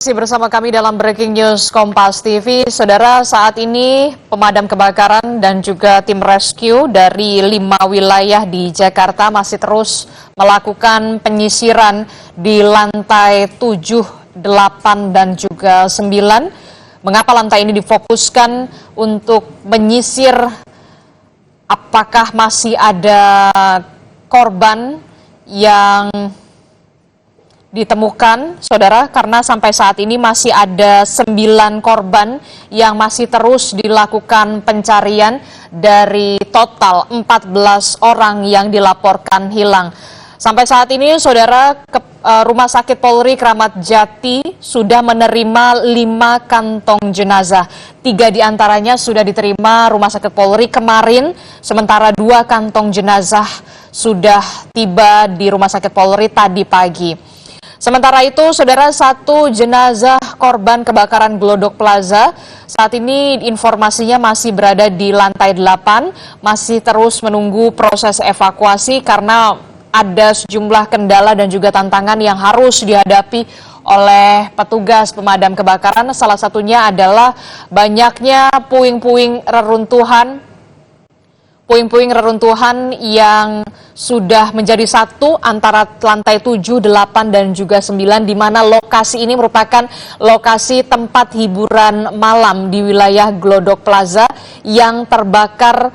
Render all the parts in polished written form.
Masih bersama kami dalam Breaking News Kompas TV. Saudara, saat ini pemadam kebakaran dan juga tim rescue dari 5 wilayah di Jakarta masih terus melakukan penyisiran di lantai 7, 8, dan juga 9. Mengapa lantai ini difokuskan untuk menyisir apakah masih ada korban yang ditemukan, saudara, karena sampai saat ini masih ada 9 korban yang masih terus dilakukan pencarian dari total 14 orang yang dilaporkan hilang. Sampai saat ini, saudara, Rumah Sakit Polri Kramat Jati sudah menerima 5 kantong jenazah. 3 diantaranya sudah diterima Rumah Sakit Polri kemarin, sementara 2 kantong jenazah sudah tiba di Rumah Sakit Polri tadi pagi. Sementara itu, saudara, 1 jenazah korban kebakaran Glodok Plaza saat ini informasinya masih berada di lantai 8, masih terus menunggu proses evakuasi karena ada sejumlah kendala dan juga tantangan yang harus dihadapi oleh petugas pemadam kebakaran. Salah satunya adalah banyaknya puing-puing reruntuhan yang sudah menjadi satu antara lantai 7, 8, dan juga 9, di mana lokasi ini merupakan lokasi tempat hiburan malam di wilayah Glodok Plaza yang terbakar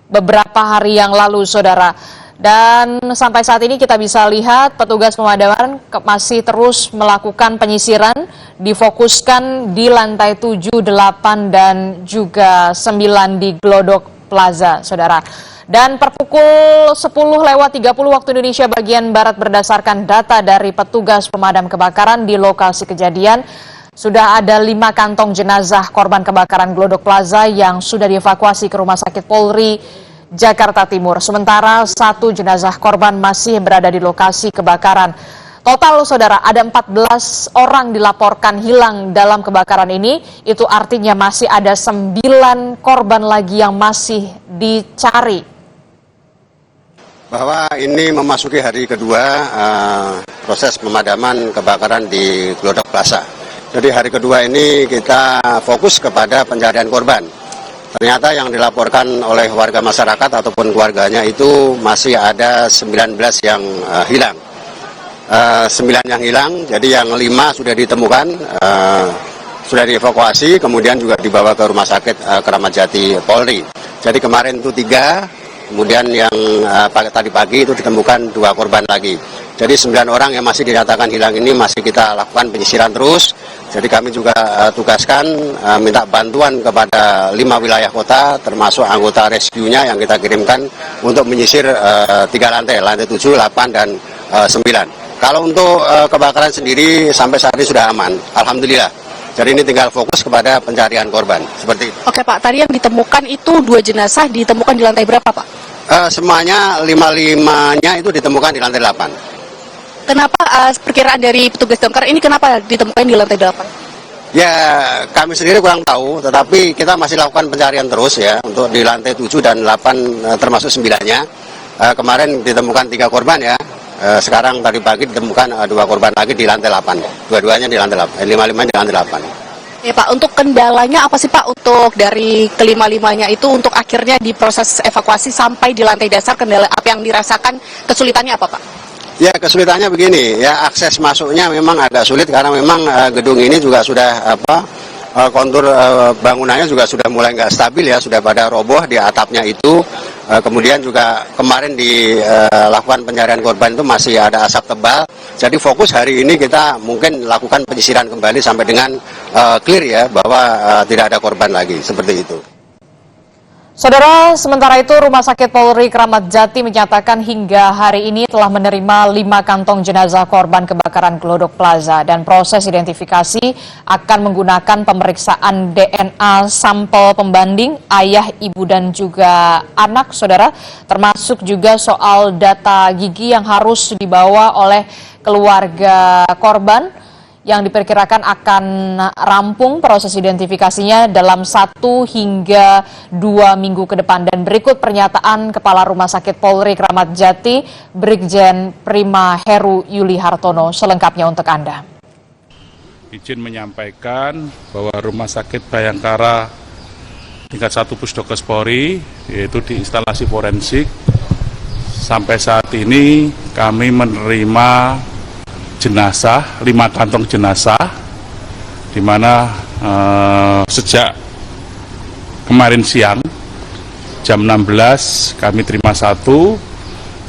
beberapa hari yang lalu, saudara. Dan sampai saat ini kita bisa lihat petugas pemadaman masih terus melakukan penyisiran, difokuskan di lantai 7, 8, dan juga 9 di Glodok Plaza, saudara. Dan per pukul 10:30 waktu Indonesia bagian Barat berdasarkan data dari petugas pemadam kebakaran di lokasi kejadian, sudah ada 5 kantong jenazah korban kebakaran Glodok Plaza yang sudah dievakuasi ke Rumah Sakit Polri Jakarta Timur. Sementara 1 jenazah korban masih berada di lokasi kebakaran. Total, saudara, ada 14 orang dilaporkan hilang dalam kebakaran ini. Itu artinya masih ada 9 korban lagi yang masih dicari. Bahwa ini memasuki hari kedua proses pemadaman kebakaran di Glodok Plaza. Jadi hari kedua ini kita fokus kepada pencarian korban. Ternyata yang dilaporkan oleh warga masyarakat ataupun keluarganya itu masih ada 19 yang hilang. 9 yang hilang, jadi yang 5 sudah ditemukan, sudah dievakuasi, kemudian juga dibawa ke Rumah Sakit Kramat Jati Polri. Jadi kemarin itu 3, kemudian yang tadi pagi itu ditemukan 2 korban lagi. Jadi 9 orang yang masih dinyatakan hilang ini masih kita lakukan penyisiran terus. Jadi kami juga tugaskan minta bantuan kepada 5 wilayah kota, termasuk anggota rescue-nya yang kita kirimkan untuk menyisir 3 lantai, lantai 7, 8, dan 9. Kalau untuk kebakaran sendiri sampai saat ini sudah aman, alhamdulillah. Jadi ini tinggal fokus kepada pencarian korban, seperti itu. Oke Pak, tadi yang ditemukan itu 2 jenazah ditemukan di lantai berapa Pak? Semuanya 5-5-nya itu ditemukan di lantai 8. Kenapa perkiraan dari petugas damkar ini kenapa ditemukan di lantai 8? Ya, kami sendiri kurang tahu, tetapi kita masih lakukan pencarian terus ya, untuk di lantai 7 dan 8 termasuk 9-nya. Kemarin ditemukan 3 korban ya. Sekarang tadi pagi ditemukan 2 korban lagi di lantai 8. Dua-duanya di lantai 8, 5-5 di lantai 8. Ya Pak, untuk kendalanya apa sih Pak untuk dari kelima-limanya itu untuk akhirnya di proses evakuasi sampai di lantai dasar, kendala apa yang dirasakan, kesulitannya apa Pak? Ya, kesulitannya begini, ya akses masuknya memang agak sulit karena memang gedung ini juga sudah kontur bangunannya juga sudah mulai nggak stabil ya, sudah pada roboh di atapnya itu. Kemudian juga kemarin dilakukan pencarian korban itu masih ada asap tebal. Jadi fokus hari ini kita mungkin lakukan penyisiran kembali sampai dengan clear ya, bahwa tidak ada korban lagi, seperti itu. Saudara, sementara itu Rumah Sakit Polri Kramat Jati menyatakan hingga hari ini telah menerima 5 kantong jenazah korban kebakaran Glodok Plaza dan proses identifikasi akan menggunakan pemeriksaan DNA sampel pembanding ayah, ibu, dan juga anak, saudara, termasuk juga soal data gigi yang harus dibawa oleh keluarga korban, yang diperkirakan akan rampung proses identifikasinya dalam 1 hingga 2 minggu ke depan. Dan berikut pernyataan Kepala Rumah Sakit Polri Kramat Jati, Brigjen Prima Heru Yuli Hartono, selengkapnya untuk Anda. izin menyampaikan bahwa Rumah Sakit Bayangkara tingkat 1 Pusdokes Polri, yaitu di instalasi forensik, sampai saat ini kami menerima jenazah, 5 kantong jenazah, di mana sejak kemarin siang jam 16 kami terima 1,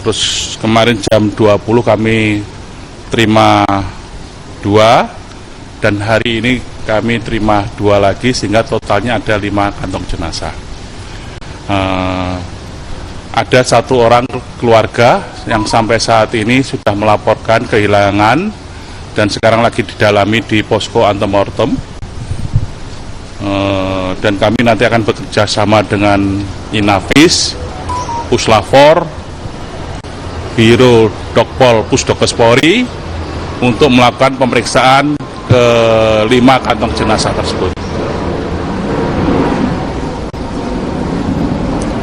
terus kemarin jam 20 kami terima 2, dan hari ini kami terima 2 lagi, sehingga totalnya ada 5 kantong jenazah. Ada 1 orang keluarga yang sampai saat ini sudah melaporkan kehilangan dan sekarang lagi didalami di posko antemortem. Dan kami nanti akan bekerja sama dengan Inavis, Puslafor, Biro Dokpol Pusdokes Polri untuk melakukan pemeriksaan ke 5 kantong jenazah tersebut.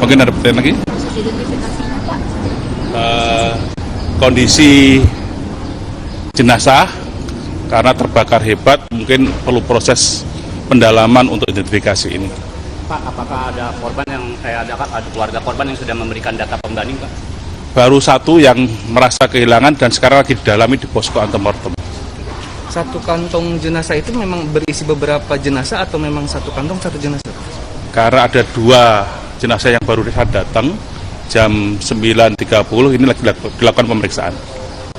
Mungkin ada pertanyaan lagi? Kondisi jenazah karena terbakar hebat mungkin perlu proses pendalaman untuk identifikasi ini. Pak, apakah ada korban yang ada keluarga korban yang sudah memberikan data pembanding, Pak? Baru 1 yang merasa kehilangan dan sekarang lagi didalami di posko antemortem. 1 kantong jenazah itu memang berisi beberapa jenazah atau memang 1 kantong 1 jenazah? Karena ada 2 jenazah yang baru datang jam 9.30, ini lagi dilakukan pemeriksaan.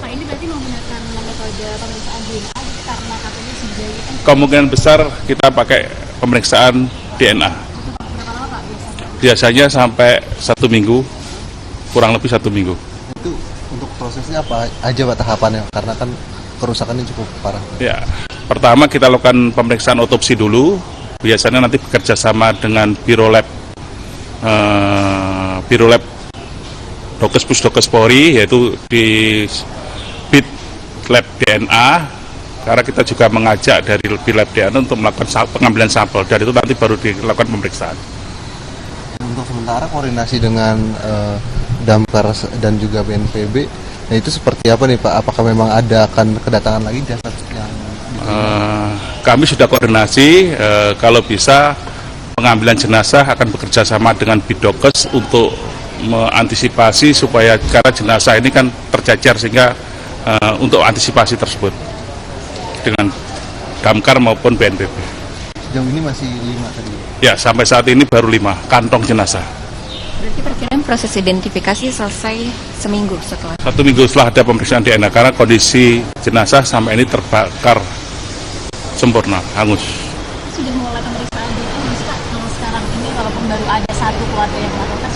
Pak, ini berarti menggunakan metode pemeriksaan DNA karena katanya sejauh itu Kemungkinan besar kita pakai pemeriksaan DNA. berapa lama Pak biasanya? Biasanya sampai 1 minggu, kurang lebih 1 minggu. Itu untuk prosesnya apa aja Pak tahapannya? Karena kan kerusakannya cukup parah. Ya, pertama kita lakukan pemeriksaan otopsi dulu. Biasanya nanti bekerja sama dengan Biro Lab Dokes Pusdokes Polri, yaitu di Bit Lab DNA. Karena kita juga mengajak dari Bit Lab DNA untuk melakukan pengambilan sampel. Dan itu nanti baru dilakukan pemeriksaan. Untuk sementara koordinasi dengan Damkar dan juga BNPB, nah itu seperti apa nih Pak? Apakah memang akan kedatangan lagi jasad yang kami sudah koordinasi, kalau bisa pengambilan jenazah akan bekerja sama dengan Bidokes untuk mengantisipasi supaya karena jenazah ini kan tercecer, sehingga untuk antisipasi tersebut dengan Damkar maupun BNPB. sejauh ini masih 5 tadi? Ya, sampai saat ini baru 5 kantong jenazah. Berarti perkiraan proses identifikasi selesai seminggu setelah. 1 minggu setelah ada pemeriksaan DNA, karena kondisi jenazah sampai ini terbakar sempurna, hangus. Sudah mulai pemeriksaan DNA Pak, kalau sekarang ini walaupun baru ada 1 keluarga yang melakukan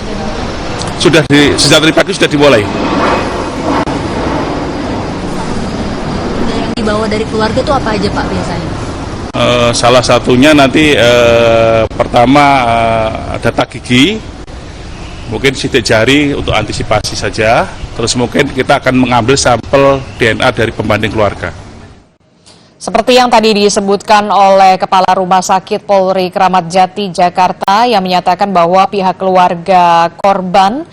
sudah dimulai. Sejak tadi pagi sudah dimulai. Yang dibawa dari keluarga itu apa aja Pak biasanya? Salah satunya nanti pertama data gigi, mungkin sidik jari untuk antisipasi saja, terus mungkin kita akan mengambil sampel DNA dari pembanding keluarga. Seperti yang tadi disebutkan oleh Kepala Rumah Sakit Polri Kramat Jati Jakarta yang menyatakan bahwa pihak keluarga korban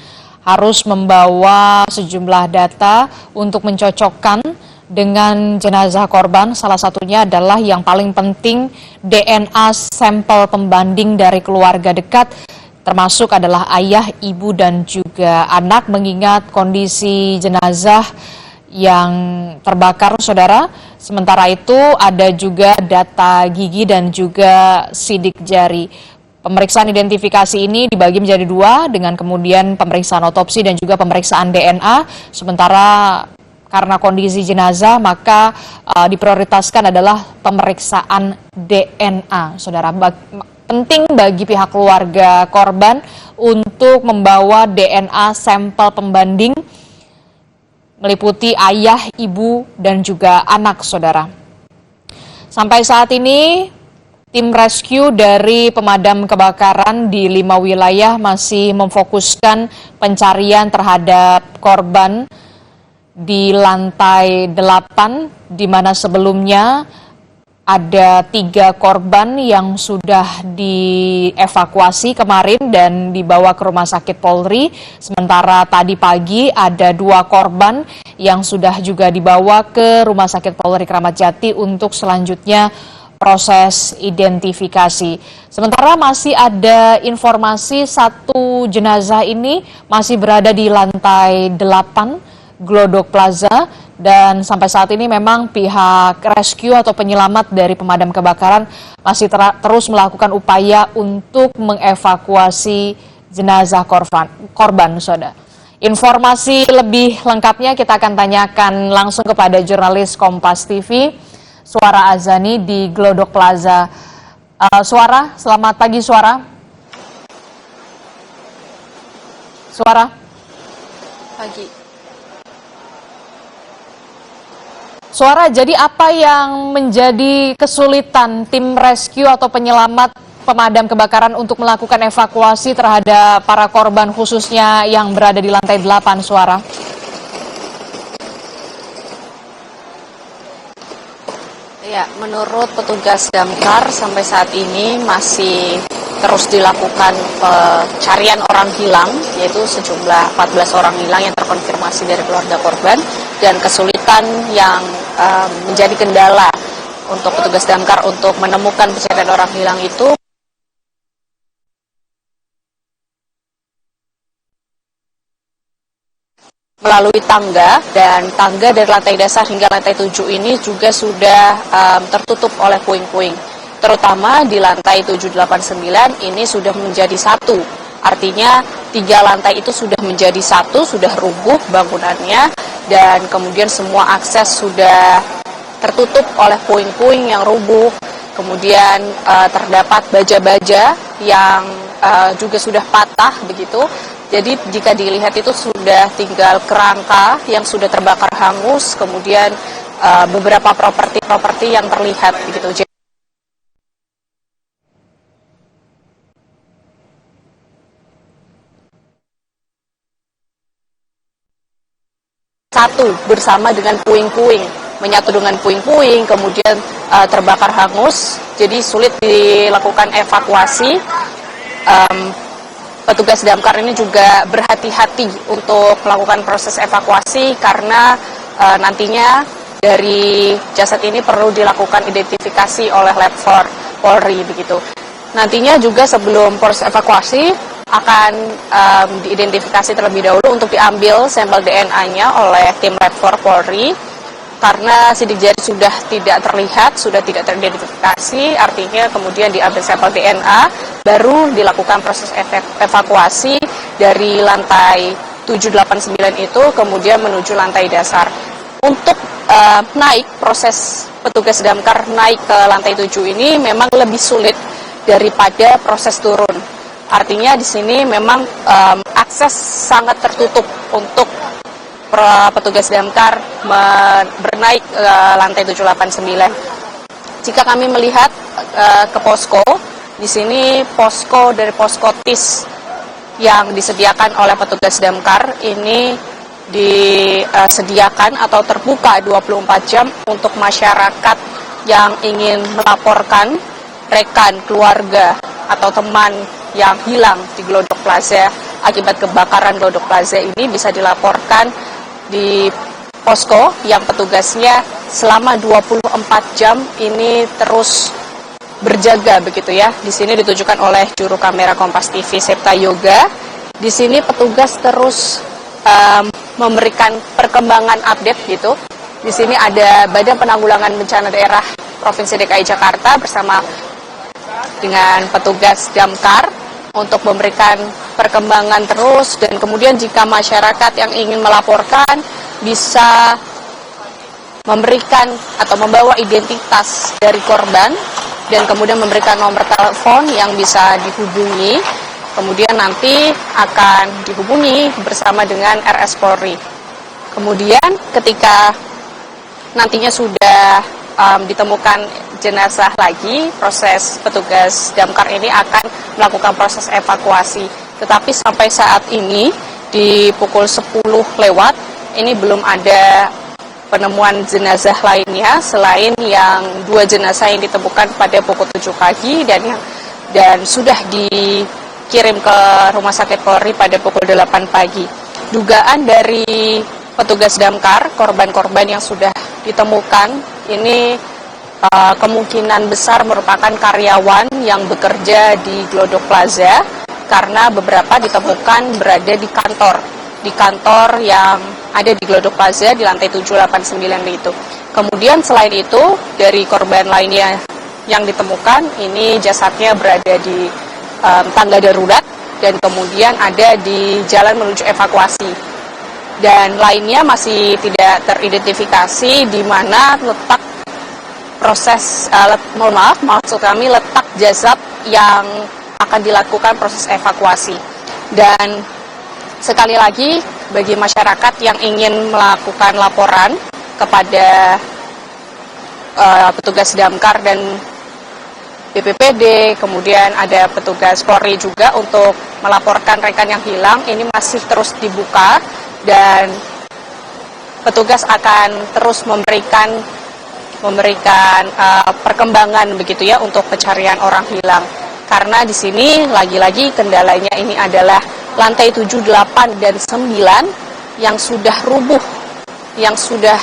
harus membawa sejumlah data untuk mencocokkan dengan jenazah korban. Salah satunya adalah yang paling penting DNA sampel pembanding dari keluarga dekat, termasuk adalah ayah, ibu, dan juga anak, mengingat kondisi jenazah yang terbakar, saudara. Sementara itu ada juga data gigi dan juga sidik jari. Pemeriksaan identifikasi ini dibagi menjadi 2 dengan kemudian pemeriksaan otopsi dan juga pemeriksaan DNA. Sementara karena kondisi jenazah maka diprioritaskan adalah pemeriksaan DNA, saudara. Penting bagi pihak keluarga korban untuk membawa DNA sampel pembanding meliputi ayah, ibu, dan juga anak, saudara. Sampai saat ini, tim rescue dari pemadam kebakaran di 5 wilayah masih memfokuskan pencarian terhadap korban di lantai 8, di mana sebelumnya ada 3 korban yang sudah dievakuasi kemarin dan dibawa ke Rumah Sakit Polri. Sementara tadi pagi ada 2 korban yang sudah juga dibawa ke Rumah Sakit Polri Kramat Jati untuk selanjutnya proses identifikasi. Sementara masih ada informasi 1 jenazah ini masih berada di lantai 8 Glodok Plaza. Dan sampai saat ini memang pihak rescue atau penyelamat dari pemadam kebakaran masih terus melakukan upaya untuk mengevakuasi jenazah korban, saudara. Informasi lebih lengkapnya kita akan tanyakan langsung kepada jurnalis Kompas TV, Suara Azani di Glodok Plaza. Suara, selamat pagi Suara. Suara. Pagi. Suara, jadi apa yang menjadi kesulitan tim rescue atau penyelamat pemadam kebakaran untuk melakukan evakuasi terhadap para korban khususnya yang berada di lantai 8, Suara? Ya, menurut petugas damkar sampai saat ini masih terus dilakukan pencarian orang hilang, yaitu sejumlah 14 orang hilang yang terkonfirmasi dari keluarga korban, dan kesulitan yang menjadi kendala untuk petugas damkar untuk menemukan pencarian orang hilang itu melalui tangga, dan tangga dari lantai dasar hingga lantai 7 ini juga sudah tertutup oleh puing-puing. Terutama di lantai 7, 8, 9 ini sudah menjadi satu. Artinya 3 lantai itu sudah menjadi satu, sudah rubuh bangunannya, dan kemudian semua akses sudah tertutup oleh puing-puing yang rubuh. Kemudian terdapat baja-baja yang juga sudah patah begitu. Jadi jika dilihat itu sudah tinggal kerangka yang sudah terbakar hangus, kemudian beberapa properti yang terlihat begitu. Satu bersama dengan puing-puing, menyatu dengan puing-puing, kemudian terbakar hangus, jadi sulit dilakukan evakuasi. Petugas damkar ini juga berhati-hati untuk melakukan proses evakuasi karena nantinya dari jasad ini perlu dilakukan identifikasi oleh Lab 4 Polri begitu. Nantinya juga sebelum proses evakuasi akan diidentifikasi terlebih dahulu untuk diambil sampel DNA-nya oleh tim Lab 4 Polri. Karena sidik jari sudah tidak terlihat, sudah tidak teridentifikasi, artinya kemudian diambil sampel DNA, baru dilakukan proses evakuasi dari lantai 7, 8, 9 itu, kemudian menuju lantai dasar. Untuk naik, proses petugas damkar naik ke lantai 7 ini memang lebih sulit daripada proses turun. Artinya di sini memang akses sangat tertutup untuk petugas damkar bernaik ke lantai 7, 8, 9. Jika kami melihat ke posko, di sini posko dari posko TIS yang disediakan oleh petugas damkar ini disediakan atau terbuka 24 jam untuk masyarakat yang ingin melaporkan rekan, keluarga, atau teman yang hilang di Glodok Plaza akibat kebakaran Glodok Plaza ini bisa dilaporkan di posko yang petugasnya selama 24 jam ini terus berjaga begitu ya. Di sini ditujukan oleh juru kamera Kompas TV Septa Yoga. Di sini petugas terus memberikan perkembangan update gitu. Di sini ada Badan Penanggulangan Bencana Daerah Provinsi DKI Jakarta bersama dengan petugas damkar untuk memberikan perkembangan terus, dan kemudian jika masyarakat yang ingin melaporkan bisa memberikan atau membawa identitas dari korban dan kemudian memberikan nomor telepon yang bisa dihubungi, kemudian nanti akan dihubungi bersama dengan RS Polri. Kemudian ketika nantinya sudah ditemukan jenazah lagi, proses petugas damkar ini akan melakukan proses evakuasi. Tetapi sampai saat ini di pukul 10 lewat ini belum ada penemuan jenazah lainnya selain yang 2 jenazah yang ditemukan pada pukul 7 pagi dan sudah dikirim ke Rumah Sakit Polri pada pukul 8 pagi. Dugaan dari petugas damkar, korban-korban yang sudah ditemukan ini kemungkinan besar merupakan karyawan yang bekerja di Glodok Plaza karena beberapa ditemukan berada di kantor yang ada di Glodok Plaza di lantai 7, 8, 9 itu. Kemudian selain itu dari korban lainnya yang ditemukan ini jasadnya berada di tangga darurat dan kemudian ada di jalan menuju evakuasi. Dan lainnya masih tidak teridentifikasi di mana letak proses, maksud kami letak jasad yang akan dilakukan proses evakuasi. Dan sekali lagi bagi masyarakat yang ingin melakukan laporan kepada petugas damkar dan BPPD, kemudian ada petugas Polri juga untuk melaporkan rekan yang hilang, ini masih terus dibuka dan petugas akan terus memberikan perkembangan begitu ya untuk pencarian orang hilang. Karena di sini lagi-lagi kendalanya ini adalah lantai 7, 8, dan 9 yang sudah rubuh, yang sudah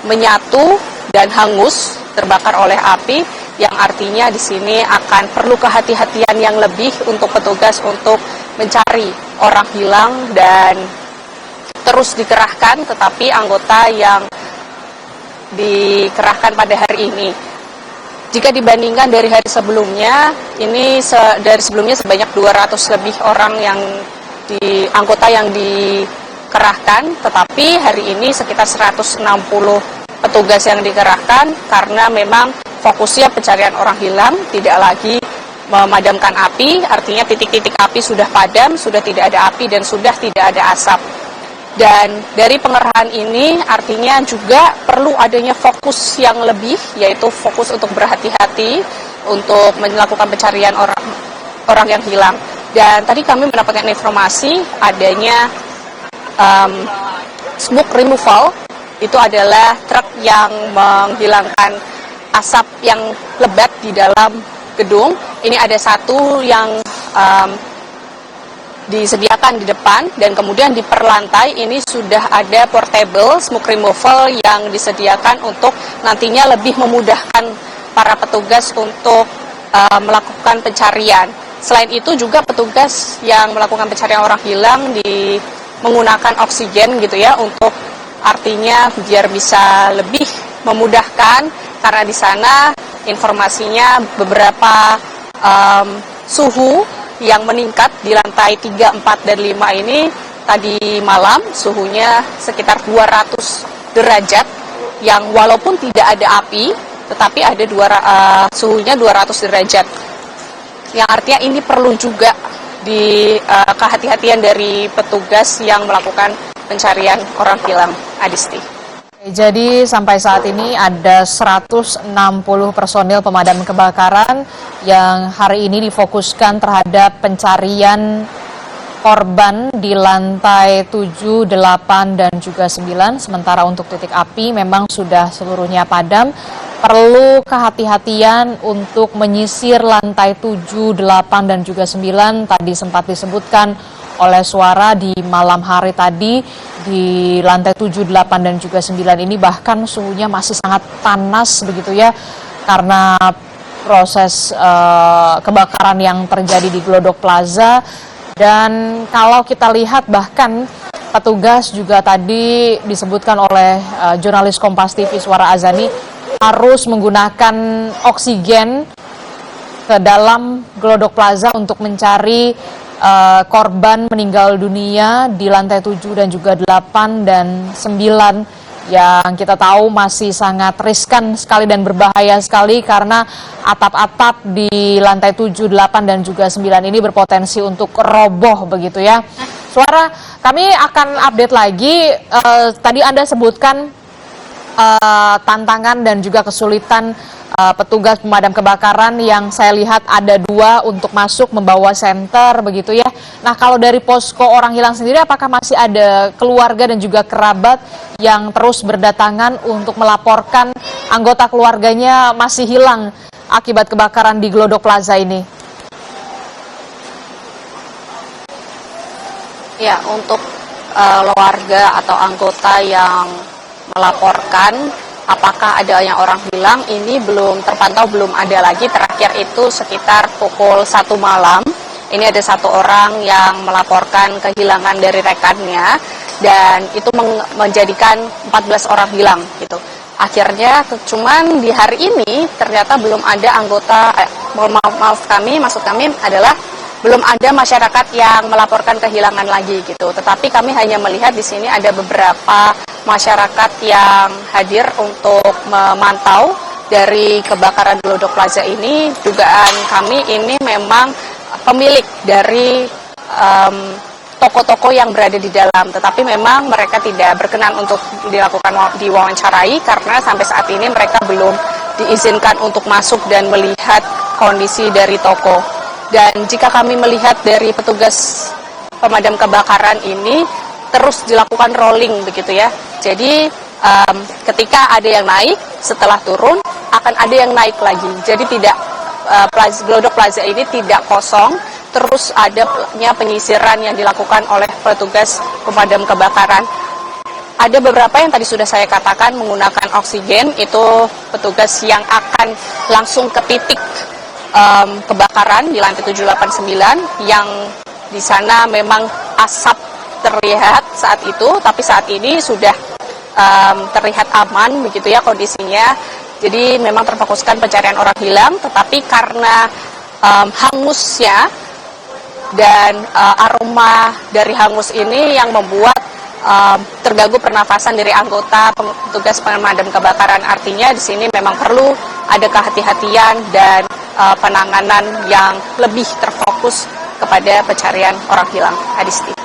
menyatu dan hangus terbakar oleh api, yang artinya di sini akan perlu kehati-hatian yang lebih untuk petugas untuk mencari orang hilang dan terus dikerahkan, tetapi anggota yang dikerahkan pada hari ini, jika dibandingkan dari hari sebelumnya, ini dari sebelumnya sebanyak 200 lebih orang yang anggota yang dikerahkan, tetapi hari ini sekitar 160 petugas yang dikerahkan karena memang fokusnya pencarian orang hilang, tidak lagi memadamkan api, artinya titik-titik api sudah padam, sudah tidak ada api dan sudah tidak ada asap. Dan dari pengerahan ini artinya juga perlu adanya fokus yang lebih, yaitu fokus untuk berhati-hati untuk melakukan pencarian orang yang hilang. Dan tadi kami mendapatkan informasi adanya smoke removal, itu adalah truk yang menghilangkan asap yang lebat di dalam gedung. Ini ada satu yang disediakan di depan dan kemudian di perlantai ini sudah ada portable smoke removal yang disediakan untuk nantinya lebih memudahkan para petugas untuk melakukan pencarian. Selain itu juga petugas yang melakukan pencarian orang hilang menggunakan oksigen gitu ya, untuk artinya biar bisa lebih memudahkan karena di sana informasinya beberapa suhu yang meningkat di lantai 3, 4, dan 5 ini tadi malam suhunya sekitar 200 derajat yang walaupun tidak ada api tetapi ada suhunya 200 derajat yang artinya ini perlu juga kehati-hatian dari petugas yang melakukan pencarian orang hilang. Adisti. Jadi sampai saat ini ada 160 personil pemadam kebakaran yang hari ini difokuskan terhadap pencarian korban di lantai 7, 8, dan juga 9. Sementara untuk titik api memang sudah seluruhnya padam. Perlu kehati-hatian untuk menyisir lantai 7, 8, dan juga 9. Tadi sempat disebutkan oleh Suara di malam hari tadi di lantai 7, 8, dan juga 9 ini bahkan suhunya masih sangat panas begitu ya karena proses kebakaran yang terjadi di Glodok Plaza. Dan kalau kita lihat bahkan petugas juga tadi disebutkan oleh jurnalis Kompas TV Suara Azani harus menggunakan oksigen ke dalam Glodok Plaza untuk mencari korban meninggal dunia di lantai 7 dan juga 8 dan 9 yang kita tahu masih sangat riskan sekali dan berbahaya sekali karena atap-atap di lantai 7, 8, dan juga 9 ini berpotensi untuk roboh begitu ya. Suara, kami akan update lagi, tadi Anda sebutkan tantangan dan juga kesulitan petugas pemadam kebakaran yang saya lihat ada 2 untuk masuk membawa senter begitu ya. Nah, kalau dari posko orang hilang sendiri, apakah masih ada keluarga dan juga kerabat yang terus berdatangan untuk melaporkan anggota keluarganya masih hilang akibat kebakaran di Glodok Plaza ini? Ya, untuk keluarga atau anggota yang melaporkan apakah adanya orang hilang, ini belum terpantau, belum ada lagi. Terakhir itu sekitar pukul 1 malam. Ini ada 1 orang yang melaporkan kehilangan dari rekannya, dan itu menjadikan 14 orang hilang gitu. Akhirnya cuman di hari ini ternyata belum ada anggota, maksud kami adalah belum ada masyarakat yang melaporkan kehilangan lagi gitu. Tetapi kami hanya melihat di sini ada beberapa masyarakat yang hadir untuk memantau dari kebakaran Glodok Plaza ini. Dugaan kami ini memang pemilik dari toko-toko yang berada di dalam, tetapi memang mereka tidak berkenan untuk diwawancarai karena sampai saat ini mereka belum diizinkan untuk masuk dan melihat kondisi dari toko. Dan jika kami melihat dari petugas pemadam kebakaran ini terus dilakukan rolling begitu ya. Jadi ketika ada yang naik, setelah turun akan ada yang naik lagi. Jadi tidak Glodok Plaza ini tidak kosong, terus adanya penyisiran yang dilakukan oleh petugas pemadam kebakaran. Ada beberapa yang tadi sudah saya katakan menggunakan oksigen, itu petugas yang akan langsung ke titik kebakaran di lantai 789 yang di sana memang asap terlihat saat itu, tapi saat ini sudah terlihat aman begitu ya kondisinya. Jadi memang terfokuskan pencarian orang hilang, tetapi karena hangusnya dan aroma dari hangus ini yang membuat terganggu pernafasan dari anggota petugas pemadam kebakaran. Artinya di sini memang perlu ada kehati-hatian dan penanganan yang lebih terfokus kepada pencarian orang hilang. Adisti.